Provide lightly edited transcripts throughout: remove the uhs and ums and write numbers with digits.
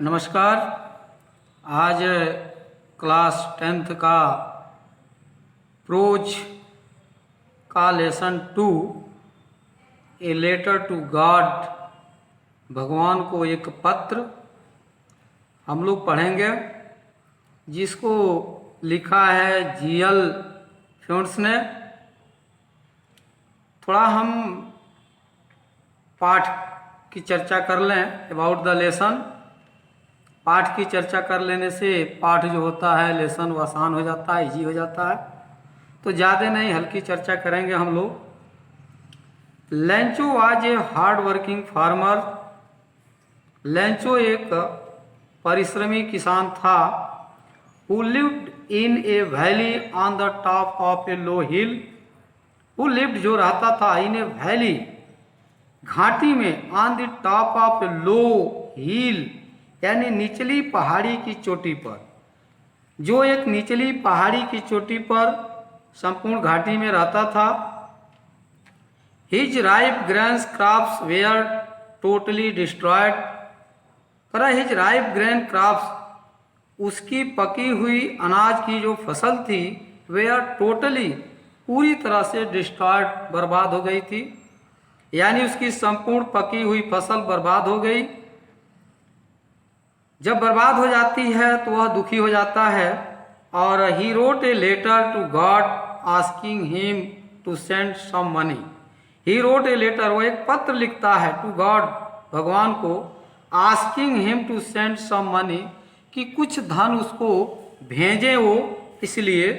नमस्कार। आज class 10th का प्रोज का lesson 2 a letter to God, भगवान को एक पत्र हम लोग पढ़ेंगे, जिसको लिखा है जीएल फ्यूंट्स ने। थोड़ा हम पाठ की चर्चा कर लें अबाउट द लेसन। पाठ की चर्चा कर लेने से पाठ जो होता है लेसन वो आसान हो जाता है, इजी हो जाता है। तो ज़्यादा नहीं, हल्की चर्चा करेंगे हम लोग। Lencho was a hard working farmer. Lencho एक परिश्रमी किसान था। Who lived in A valley on the top of a low hill. Who lived जो रहता था इन ए वैली, घाटी में, on the top of a low हिल यानी निचली पहाड़ी की चोटी पर। जो एक निचली पहाड़ी की चोटी पर संपूर्ण घाटी में रहता था। His ripe grain crops were totally destroyed. His ripe grain crops, उसकी पकी हुई अनाज की जो फसल थी, वेयर टोटली, पूरी तरह से डिस्ट्रॉयड, बर्बाद हो गई थी। यानी उसकी संपूर्ण पकी हुई फसल बर्बाद हो गई। जब बर्बाद हो जाती है तो वह दुखी हो जाता है। और he wrote a letter to God asking him to send some money. He wrote a letter, वो एक पत्र लिखता है टू गॉड, भगवान को, asking him to send some money, कि कुछ धन उसको भेजें वो। इसलिए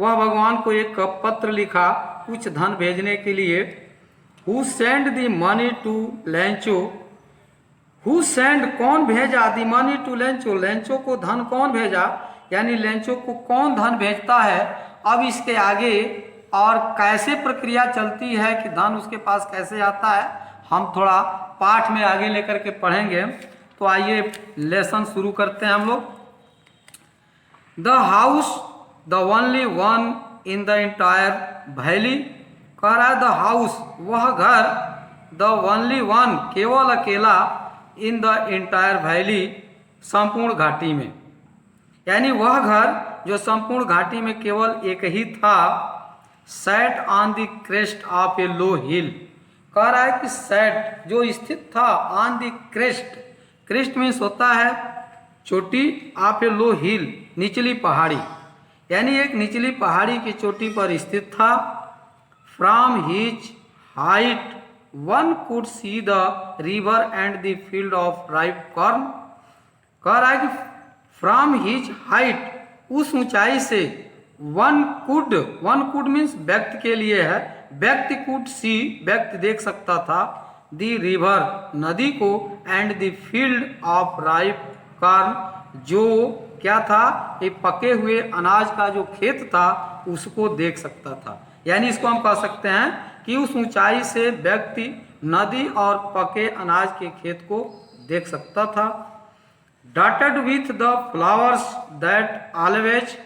वह भगवान को एक पत्र लिखा कुछ धन भेजने के लिए। Who send the money to Lencho. Who send, कौन भेजा, the money to Lencho, Lencho को धन कौन भेजा, यानी लेंचो को कौन धन भेजता है। अब इसके आगे और कैसे प्रक्रिया चलती है कि धन उसके पास कैसे आता है, हम थोड़ा पाठ में आगे लेकर के पढ़ेंगे। तो आइए लेसन शुरू करते हैं हम लोग। The house the only one in the entire valley. कह रहा है द हाउस, वह घर, द ओनली वन, केवल अकेला, इन द इंटायर वैली, संपूर्ण घाटी में। यानी वह घर जो संपूर्ण घाटी में केवल एक ही था। Set on the crest of a low hill. कह रहा है कि सेट, जो स्थित था, on the crest, crest means होता है चोटी, ऑफ ए लो हिल, निचली पहाड़ी, यानी एक निचली पहाड़ी की चोटी पर स्थित था। From his height one could see the river and the field of ripe corn. कह रहा है कि फ्रॉम हिज हाइट, उस ऊंचाई से, वन कुड मीन्स व्यक्ति के लिए है, व्यक्ति कुड सी, व्यक्ति देख सकता था, द रिवर, नदी को, and the field of ripe corn, जो क्या था, ये पके हुए अनाज का जो खेत था उसको देख सकता था। यानी इसको हम कह सकते हैं कि उस ऊंचाई से व्यक्ति नदी और पके अनाज के खेत को देख सकता था। Dotted with the flowers that always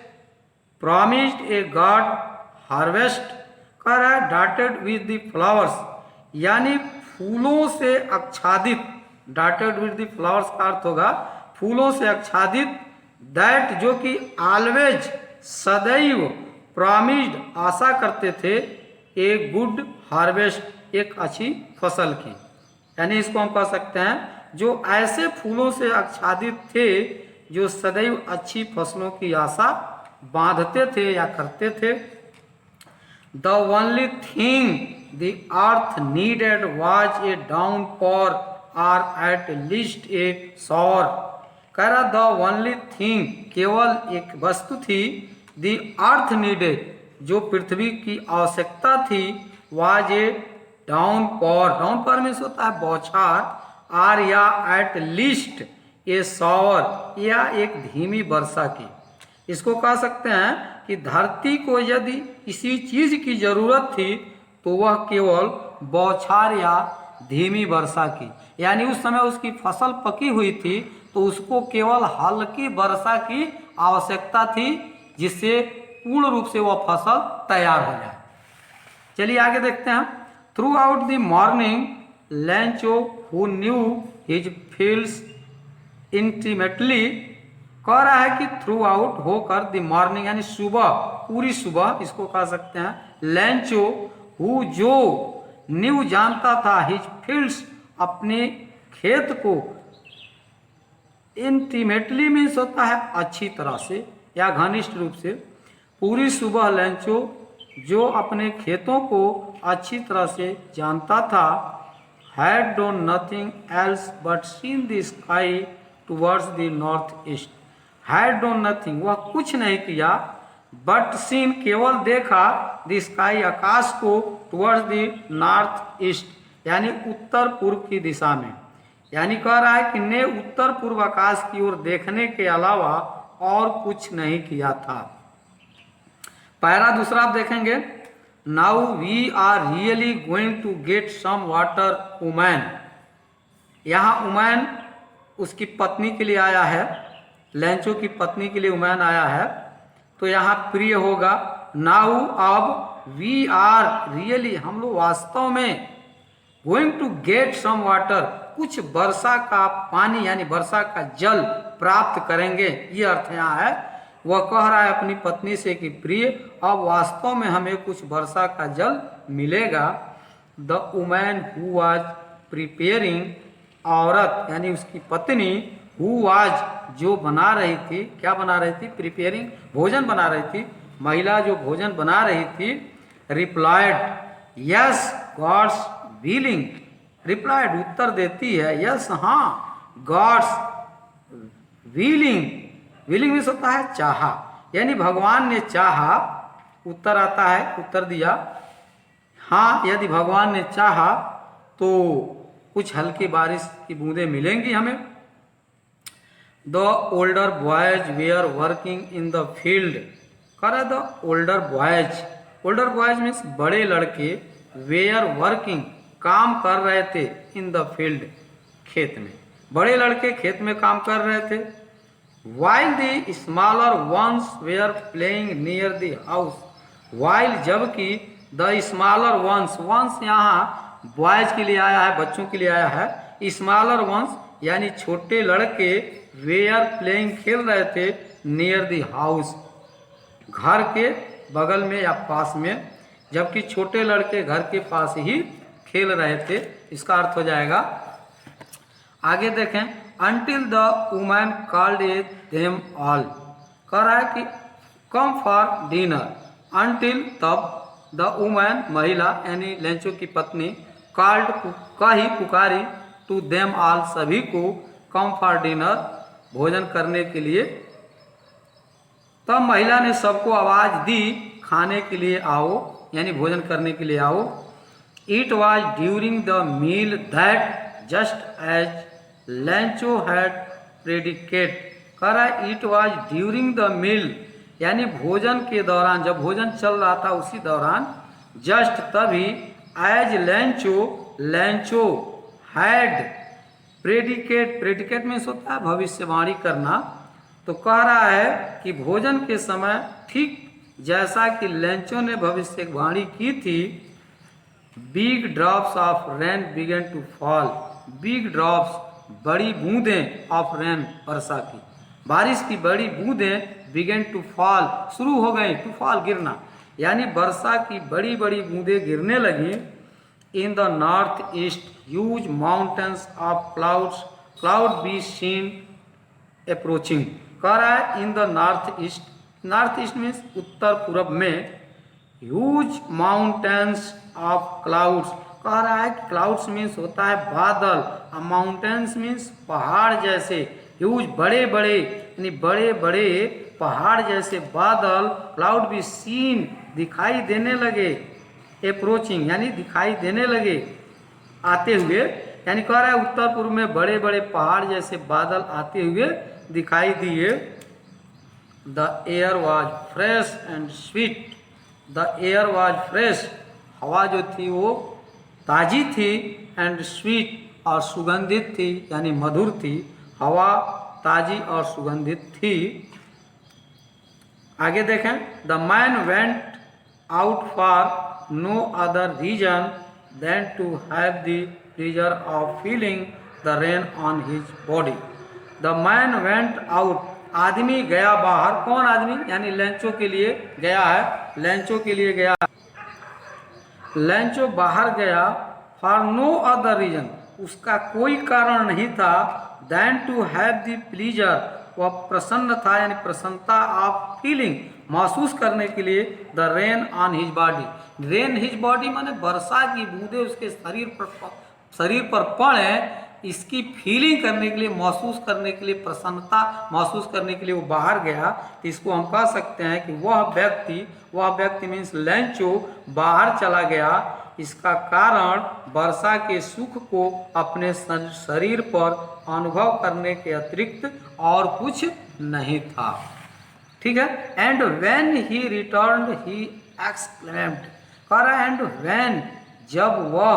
promised a god harvest. कह रहा है डॉटेड विथ द फ्लावर्स, यानी फूलों से आच्छादित। डॉटेड विथ द फ्लावर्स का अर्थ होगा फूलों से आच्छादित। दैट, जो कि ऑलवेज, सदैव, प्रॉमिस्ड, आशा करते थे, ए गुड हार्वेस्ट, एक अच्छी फसल की। यानी इसको हम कह सकते हैं जो ऐसे फूलों से आच्छादित थे जो सदैव अच्छी फसलों की आशा बांधते थे या करते थे। The only thing the earth needed was a downpour और एट लीस्ट ए शॉवर। कह रहा द ओनली थिंग, केवल एक वस्तु थी, द अर्थ नीडेड, जो पृथ्वी की आवश्यकता थी, वाज ए डाउनपॉर, डाउनपॉर मीन्स होता है बौछार, आर या एट लीस्ट ए शॉवर, या एक धीमी वर्षा की। इसको कह सकते हैं कि धरती को यदि किसी चीज की जरूरत थी तो वह केवल बौछार या धीमी वर्षा की। यानी उस समय उसकी फसल पकी हुई थी तो उसको केवल हल्की वर्षा की आवश्यकता थी, जिससे पूर्ण रूप से वह फसल तैयार हो जाए। चलिए आगे देखते हैं। Through out the morning Lencho, who knew his fields intimately, कह रहा है कि थ्रू आउट होकर द मॉर्निंग, यानी सुबह, पूरी सुबह इसको कह सकते हैं। लेंचो हु, जो न्यू जानता था, हिज फील्ड्स, अपने खेत को, इंटीमेटली मीन्स होता है अच्छी तरह से या घनिष्ठ रूप से। पूरी सुबह लेंचो जो अपने खेतों को अच्छी तरह से जानता था, had done nothing else but seen the sky towards the north east. Had done nothing, वह कुछ नहीं किया, बट सीन, केवल देखा, द स्काई, आकाश को, टुवर्ड्स द नॉर्थ ईस्ट, यानी उत्तर पूर्व की दिशा में। यानी कह रहा है कि ने उत्तर पूर्व आकाश की ओर देखने के अलावा और कुछ नहीं किया था। पैरा दूसरा आप देखेंगे, now we are really going to get some water woman. यहाँ वुमैन उसकी पत्नी के लिए आया है, लेंचो की पत्नी के लिए वुमैन आया है, तो यहाँ प्रिय होगा। नाउ, अब, वी आर रियली, हम लोग वास्तव में, going to get some water, कुछ वर्षा का पानी यानी वर्षा का जल प्राप्त करेंगे, ये अर्थ यहाँ है। वह कह रहा है अपनी पत्नी से कि प्रिय, अब वास्तव में हमें कुछ वर्षा का जल मिलेगा। The woman who was preparing, औरत यानी उसकी पत्नी, हु वाज, जो बना रही थी, क्या बना रही थी, प्रिपेयरिंग, भोजन बना रही थी, महिला जो भोजन बना रही थी, replied, yes God's willing, replied उत्तर देती है, यस हाँ, गॉड्स विलिंग, विलिंग मीन्स होता है चाहा, यानी भगवान ने चाहा, उत्तर आता है, उत्तर दिया, हाँ यदि भगवान ने चाहा तो कुछ हल्की बारिश की बूंदें मिलेंगी हमें। The older boys were working in the field, कर द ओल्डर बॉयज मीन्स बड़े लड़के, वेयर वर्किंग, काम कर रहे थे, इन द फील्ड, खेत में, बड़े लड़के खेत में काम कर रहे थे। While the smaller ones were playing near the house, while, जबकि, द स्मॉलर वंस, वंस यहाँ बॉयज के लिए आया है, बच्चों के लिए आया है, स्मॉलर वंस यानी छोटे लड़के, वेयर प्लेइंग, खेल रहे थे, नियर द हाउस, घर के बगल में या पास में, जबकि छोटे लड़के घर के पास ही खेल रहे थे, इसका अर्थ हो जाएगा। आगे देखें, until the woman called them all, कह रहा है कि कम फॉर डिनर, अंटिल, तब, द वुमैन, महिला यानी लेंचो की पत्नी, कॉल्ड, कही, पुकारी, टू देम ऑल, सभी को, कम फॉर डिनर, भोजन करने के लिए। तब महिला ने सबको आवाज दी, खाने के लिए आओ, यानी भोजन करने के लिए आओ। It was during the meal that just as Lencho had predicted, कह रहा है it was during the meal, यानी भोजन के दौरान, जब भोजन चल रहा था उसी दौरान, जस्ट, तभी, as Lencho had predicted, predicted means होता है भविष्यवाणी करना, तो कह रहा है कि भोजन के समय ठीक जैसा कि लेंचो ने भविष्यवाणी की थी, big drops of rain began to fall, big drops, बड़ी बूंदें, ऑफ रेन, वर्षा की, बारिश की बड़ी बूंदें, बिगन टू फॉल, शुरू हो गई, टू फॉल, गिरना, यानी वर्षा की बड़ी बड़ी बूंदें गिरने लगी। In the north east huge mountains of cloud be seen approaching, कह रहा है in the north east means उत्तर पूर्व में, ह्यूज माउंटेन्स ऑफ क्लाउड्स, कह रहा है कि क्लाउड्स मीन्स होता है बादल, माउंटेन्स मीन्स पहाड़ जैसे, ह्यूज, बड़े बड़े, यानी बड़े बड़े पहाड़ जैसे बादल, क्लाउड भी सीन, दिखाई देने लगे, अप्रोचिंग यानी दिखाई देने लगे, आते हुए, यानी कह रहा है उत्तर पूर्व में बड़े बड़े पहाड़ जैसे बादल आते हुए दिखाई दिए। The air was fresh and sweet, the air was fresh, हवा जो थी वो ताजी थी, एंड स्वीट, और सुगंधित थी, यानी मधुर थी, हवा ताजी और सुगंधित थी। आगे देखें, the man went out for no other reason than to have the pleasure of feeling the rain on his body, the man went out, आदमी गया बाहर। कौन आदमी? यानी लंचो के लिए गया है, लंचो के लिए गया, लंचो बाहर गया। फॉर नो अदर रीजन, उसका कोई कारण नहीं था, than to have the pleasure, वह प्रसन्न था यानी प्रसन्नता ऑफ फीलिंग, महसूस करने के लिए, the rain on his body. Rain his body माने वर्षा की बूंदे उसके शरीर पर पड़े, इसकी फीलिंग करने के लिए, महसूस करने के लिए, प्रसन्नता महसूस करने के लिए वो बाहर गया। तो इसको हम कह सकते हैं कि वह व्यक्ति मीन्स लंचो बाहर चला गया। इसका कारण वर्षा के सुख को अपने शरीर पर अनुभव करने के अतिरिक्त और कुछ नहीं था। ठीक है। And when he return he exclaimed, कह रहा है एंड व्हेन, जब वह,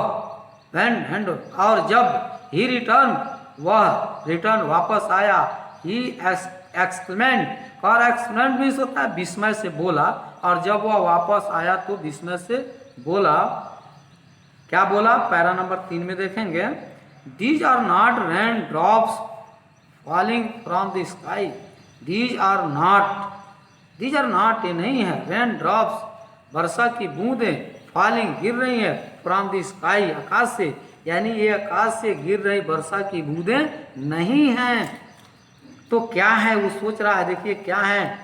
व्हेन एंड और जब, ही रिटर्न, वह रिटर्न वापस आया, ही एक्सक्लेम्ड, कह रहा एक्सक्लेम्ड मीन्स होता है विस्मय से बोला, और जब वह वापस आया तो विस्मय से बोला। क्या बोला? पैरा नंबर 3 में देखेंगे, these are not rain drops falling from the sky, these are not, ये नहीं है, रेन ड्रॉप्स, वर्षा की बूंदें, फॉलिंग गिर रही है, फ्रॉम द स्काई, आकाश से, यानी ये आकाश से गिर रही वर्षा की बूंदें नहीं हैं। तो क्या है? वो सोच रहा है, देखिए क्या है,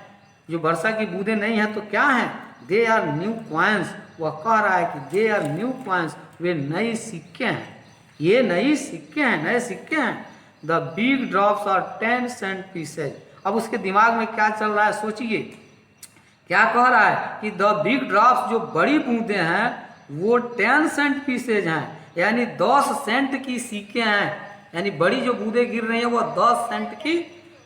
जो वर्षा की बूंदें नहीं है तो क्या है? दे आर न्यू कॉइन्स, वह कह रहा है कि दे आर न्यू कॉइन्स, वे नई सिक्के हैं, ये नई सिक्के हैं, नए सिक्के हैं। The big drops are 10 cent pieces. अब उसके दिमाग में क्या चल रहा है सोचिए, क्या कह रहा है कि द बिग ड्रॉप्स, जो बड़ी बूंदें हैं वो 10 सेंट पीसेज हैं, यानी 10 सेंट की सिक्के हैं, यानी बड़ी जो बूंदें गिर रही हैं वो 10 सेंट की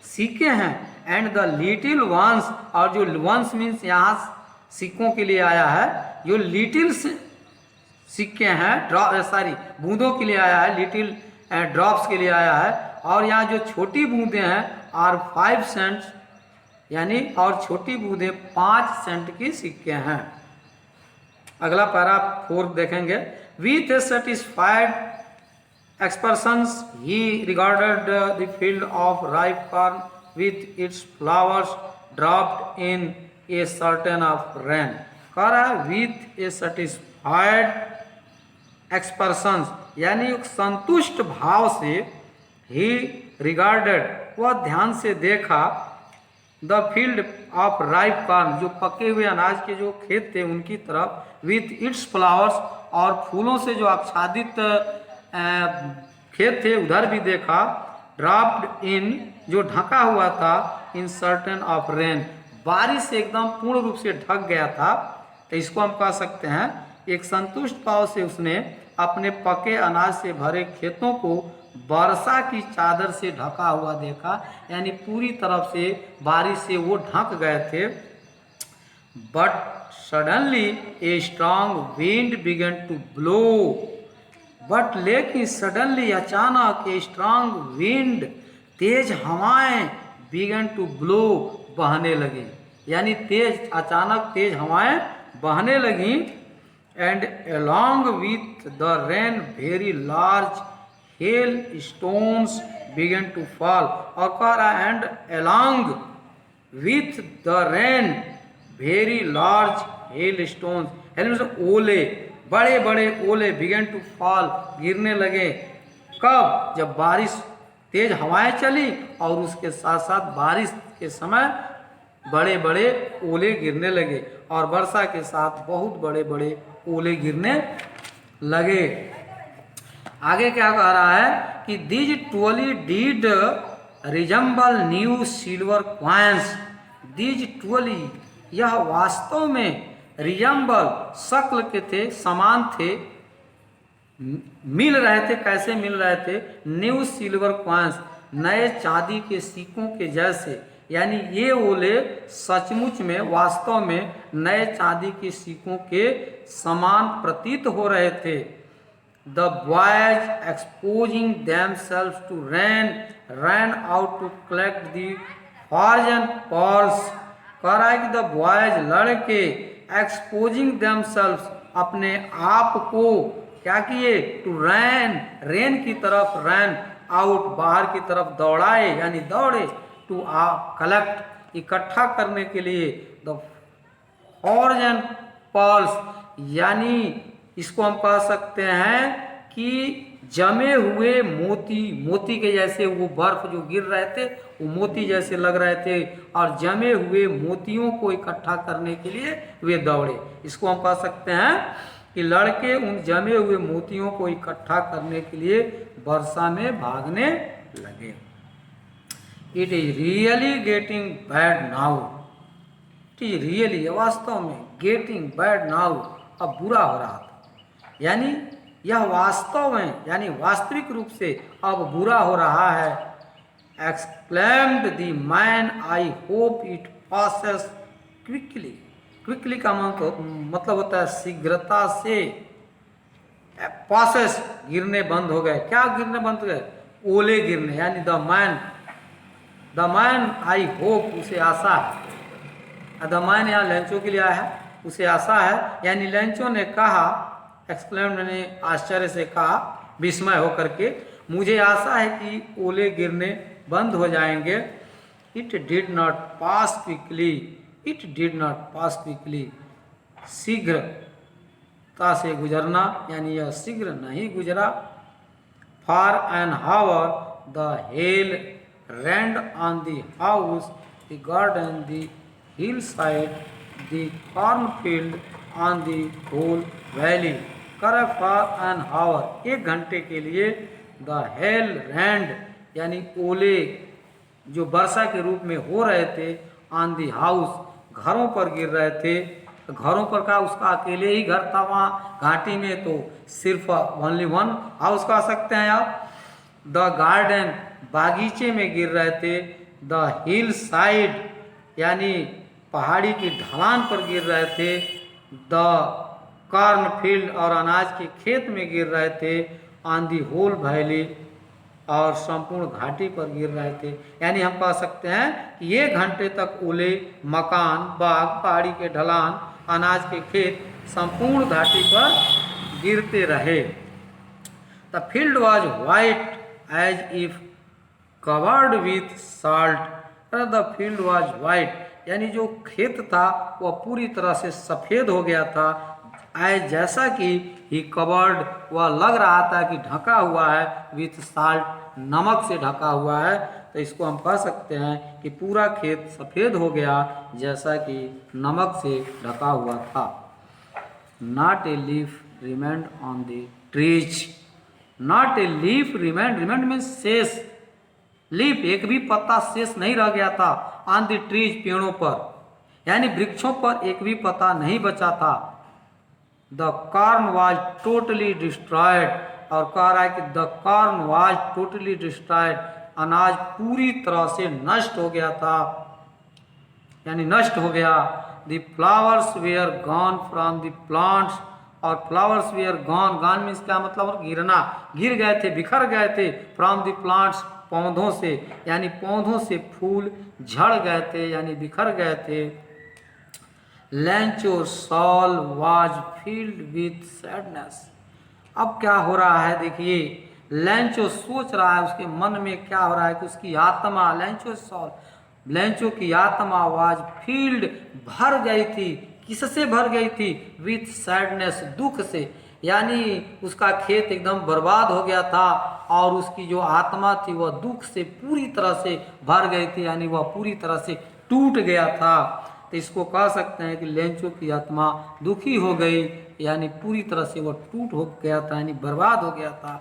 सिक्के हैं। एंड द लिटिल वंस, और जो वंस मीन्स यहाँ सिक्कों के लिए आया है, जो लिटिल सिक्के हैं, बूंदों के लिए आया है, लिटिल ड्रॉप्स के लिए आया है, और यहाँ जो छोटी बूंदें हैं आर 5 सेंट, यानी और छोटी बूंदें 5 सेंट की सिक्के हैं। अगला पैरा 4 देखेंगे, with A satisfied expressions he regarded the field of ripe corn with its flowers dropped in a certain of rain। कह रहा है with a satisfied expressions, यानी एक संतुष्ट भाव से, he regarded, वह ध्यान से देखा, the field of ripe corn, जो पके हुए अनाज के जो खेत थे उनकी तरफ, विथ इट्स फ्लावर्स, और फूलों से जो आच्छादित खेत थे उधर भी देखा, ड्रॉप्ड इन, जो ढका हुआ था, इन सर्टेन ऑफ रेन, बारिश से एकदम पूर्ण रूप से ढक गया था। तो इसको हम कह सकते हैं एक संतुष्ट भाव से उसने अपने पके अनाज से भरे खेतों को वर्षा की चादर से ढका हुआ देखा, यानी पूरी तरफ से बारिश से वो ढक गए थे। But suddenly a strong wind began to blow, but लेकिन सडनली अचानक ए स्ट्रांग विंड, तेज हवाएं, बिगन टू ब्लो, बहने लगी, यानी तेज, अचानक तेज हवाएं बहने लगी। And along with the rain very large hail stones began to fall, और कह रहा है and along with the rain very large hail stones, ओले, बड़े बड़े ओले, began to fall, गिरने लगे। कब? जब बारिश, तेज हवाएं चली और उसके साथ साथ बारिश के समय बड़े बड़े ओले गिरने लगे, और वर्षा के साथ बहुत बड़े बड़े ओले गिरने लगे। आगे क्या कह रहा है कि these truly did resemble new silver coins, these truly, यह वास्तव में रिजम्बल, शक्ल के थे, समान थे, मिल रहे थे। कैसे मिल रहे थे? न्यू सिल्वर क्वाइंस, नए चांदी के सिक्कों के जैसे, यानी ये ओले सचमुच में, वास्तव में नए चांदी के सिक्कों के समान प्रतीत हो रहे थे। The boys exposing themselves to rain ran out to collect the forgotten pearls, कह रहा है कि द बॉयज, लड़के, एक्सपोजिंग themselves, अपने आप को क्या किए, टू रैन, रेन की तरफ, रैन आउट, बाहर की तरफ दौड़ाए यानी दौड़े, टू कलेक्ट इकट्ठा करने के लिए, द हॉर्जन पर्ल्स यानी इसको हम कह सकते हैं कि जमे हुए मोती, मोती के जैसे वो बर्फ जो गिर रहे थे वो मोती जैसे लग रहे थे, और जमे हुए मोतियों को इकट्ठा करने के लिए वे दौड़े। इसको हम कह सकते हैं कि लड़के उन जमे हुए मोतियों को इकट्ठा करने के लिए वर्षा में भागने लगे। It is really getting bad now, it is really वास्तव में, गेटिंग बैड नाउ अब बुरा हो रहा था, यानी यह वास्तव में यानी वास्तविक रूप से अब बुरा हो रहा है। Exclaimed the man, I hope it passes quickly, quickly का मतलब होता है शीघ्रता से, पासेस गिरने बंद हो गए। क्या गिरने बंद हो गए? ओले गिरने, यानी द मैन आई होप, उसे आशा है। द मैन यहाँ लेंचो के लिए आया है, उसे आशा है, यानी लेंचो ने कहा, एक्सक्लेम्ड ने आश्चर्य से कहा, विस्मय होकर के, मुझे आशा है कि ओले गिरने बंद हो जाएंगे। It did not pass quickly, it did not pass quickly, शीघ्रता से गुजरना, यानी यह शीघ्र नहीं गुजरा। For an hour the hail rained on the house, the garden, the hillside, the cornfield, on the whole valley. कर फॉर एन हावर, 1 घंटे के लिए, द हेल रैंड यानी ओले जो वर्षा के रूप में हो रहे थे, ऑन दी हाउस घरों पर गिर रहे थे। घरों पर का उसका अकेले ही घर था वहाँ घाटी में, तो सिर्फ ओनली 1 हाउस कह सकते हैं आप। द गार्डन बागीचे में गिर रहे थे। द हिल साइड यानी पहाड़ी की ढलान पर गिर रहे थे। द कॉर्न फील्ड और अनाज के खेत में गिर रहे थे। ऑन दी होल वैली और संपूर्ण घाटी पर गिर रहे थे। यानी हम कह सकते हैं कि 1 घंटे तक ओले मकान, बाग, पहाड़ी के ढलान, अनाज के खेत संपूर्ण घाटी पर गिरते रहे। The field was white as if covered with salt. The field was white यानी जो खेत था वह पूरी तरह से सफ़ेद हो गया था। एज जैसा कि ही कवर्ड वह लग रहा था कि ढका हुआ है, विथ साल्ट नमक से ढका हुआ है। तो इसको हम कह सकते हैं कि पूरा खेत सफ़ेद हो गया जैसा कि नमक से ढका हुआ था। Not a leaf remained on the trees, not a leaf remained, remained means शेष, लीफ एक भी पत्ता शेष नहीं रह गया था। ऑन द ट्रीज पेड़ों पर यानी वृक्षों पर एक भी पत्ता नहीं बचा था। The corn was totally destroyed और कह रहा है कि the corn was totally destroyed, अनाज पूरी तरह से नष्ट हो गया था यानी नष्ट हो गया। The flowers were gone from the plants और flowers were gone, gone means क्या मतलब? गिरना, गिर गए थे, बिखर गए थे। फ्रॉम द प्लांट्स पौधों से यानी पौधों से फूल झड़ गए थे यानी बिखर गए थे। Lencho soul was filled with sadness, अब क्या हो रहा है देखिए, लेंचो सोच रहा है, उसके मन में क्या हो रहा है कि उसकी आत्मा, लेंचो सॉल, लेंचो की आत्मा वाज फील्ड भर गई थी। किससे भर गई थी? विथ सैडनेस, दुख से, यानी उसका खेत एकदम बर्बाद हो गया था और उसकी जो आत्मा थी वह दुख से पूरी तरह से भर गई थी यानी वह पूरी तरह से टूट गया था। तो इसको कह सकते हैं कि लेंचो की आत्मा दुखी हो गई यानी पूरी तरह से वह टूट हो गया था यानी बर्बाद हो गया था।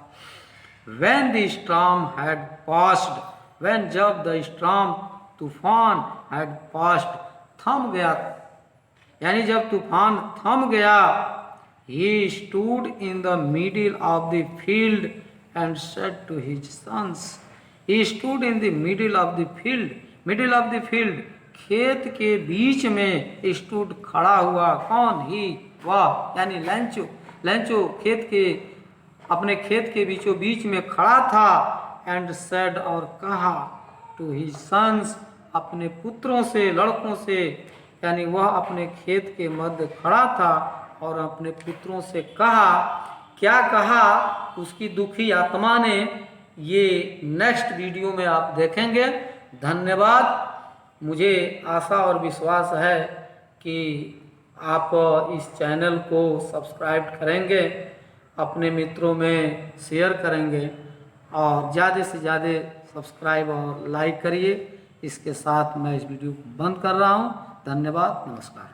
When the storm had passed, when जब the storm तूफान had passed, थम गया यानी जब तूफान थम गया, he stood in the middle of the field and said to his sons, he stood in the middle of the field, middle of the field, खेत के बीच में स्टूड खड़ा हुआ। कौन? ही, वह यानी लेंचो, लेंचो खेत के अपने खेत के बीचों बीच में खड़ा था। एंड सेड और कहा, टू हिज सन्स, अपने पुत्रों से, लड़कों से, यानी वह अपने खेत के मध्य खड़ा था और अपने पुत्रों से कहा। क्या कहा उसकी दुखी आत्मा ने? ये नेक्स्ट वीडियो में आप देखेंगे। धन्यवाद। मुझे आशा और विश्वास है कि आप इस चैनल को सब्सक्राइब करेंगे, अपने मित्रों में शेयर करेंगे और ज़्यादा से ज़्यादा सब्सक्राइब और लाइक करिए। इसके साथ मैं इस वीडियो को बंद कर रहा हूँ। धन्यवाद। नमस्कार।